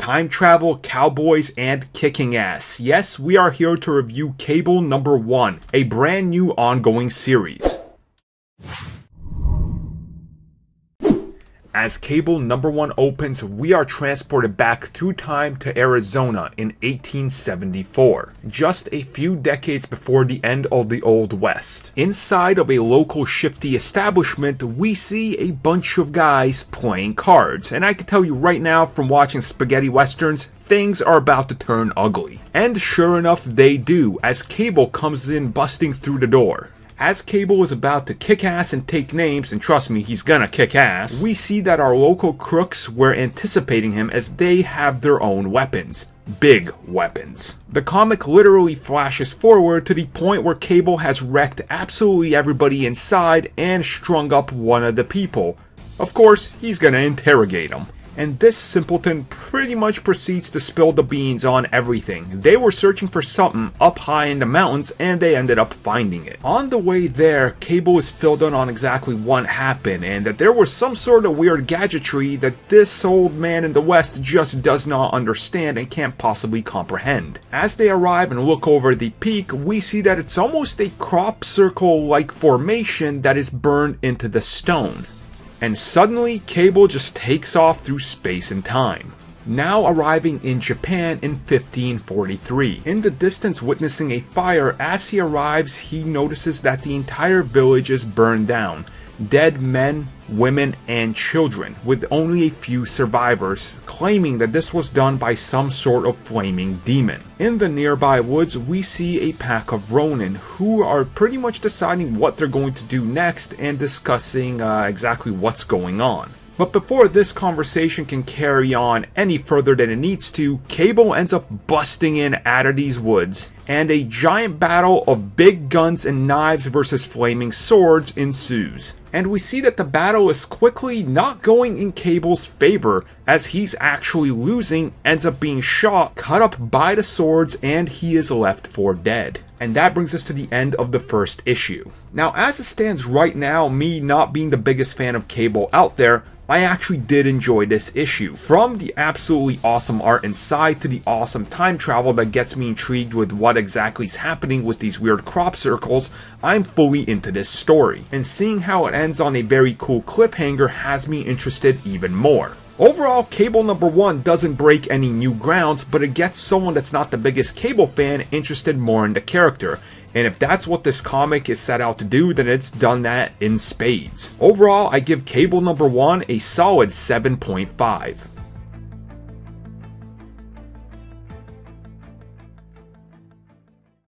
time travel, cowboys, and kicking ass. Yes, we are here to review Cable #1, a brand new ongoing series. As Cable #1 opens, we are transported back through time to Arizona in 1874, just a few decades before the end of the Old West. Inside of a local shifty establishment, we see a bunch of guys playing cards, and I can tell you right now from watching spaghetti westerns, things are about to turn ugly. And sure enough, they do, as Cable comes in busting through the door. As Cable is about to kick ass and take names, and trust me, he's gonna kick ass, we see that our local crooks were anticipating him as they have their own weapons. Big weapons. The comic literally flashes forward to the point where Cable has wrecked absolutely everybody inside and strung up one of the people. Of course, he's gonna interrogate him. And this simpleton pretty much proceeds to spill the beans on everything. They were searching for something up high in the mountains and they ended up finding it. On the way there, Cable is filled in on exactly what happened and that there was some sort of weird gadgetry that this old man in the West just does not understand and can't possibly comprehend. As they arrive and look over the peak, we see that it's almost a crop circle-like formation that is burned into the stone. And suddenly, Cable just takes off through space and time. Now arriving in Japan in 1543. In the distance witnessing a fire, as he arrives, he notices that the entire village is burned down. Dead men, women, and children, with only a few survivors, claiming that this was done by some sort of flaming demon. In the nearby woods, we see a pack of Ronin, who are pretty much deciding what they're going to do next and discussing exactly what's going on. But before this conversation can carry on any further than it needs to, Cable ends up busting in out of these woods, and a giant battle of big guns and knives versus flaming swords ensues. And we see that the battle is quickly not going in Cable's favor, as he's actually losing, ends up being shot, cut up by the swords, and he is left for dead. And that brings us to the end of the first issue. Now, as it stands right now, me not being the biggest fan of Cable out there, I actually did enjoy this issue. From the absolutely awesome art inside to the awesome time travel that gets me intrigued with what exactly is happening with these weird crop circles, I'm fully into this story. And seeing how it ends on a very cool cliffhanger has me interested even more. Overall, Cable #1 doesn't break any new grounds, but it gets someone that's not the biggest Cable fan interested more in the character. And if that's what this comic is set out to do, then it's done that in spades. Overall, I give Cable #1 a solid 7.5.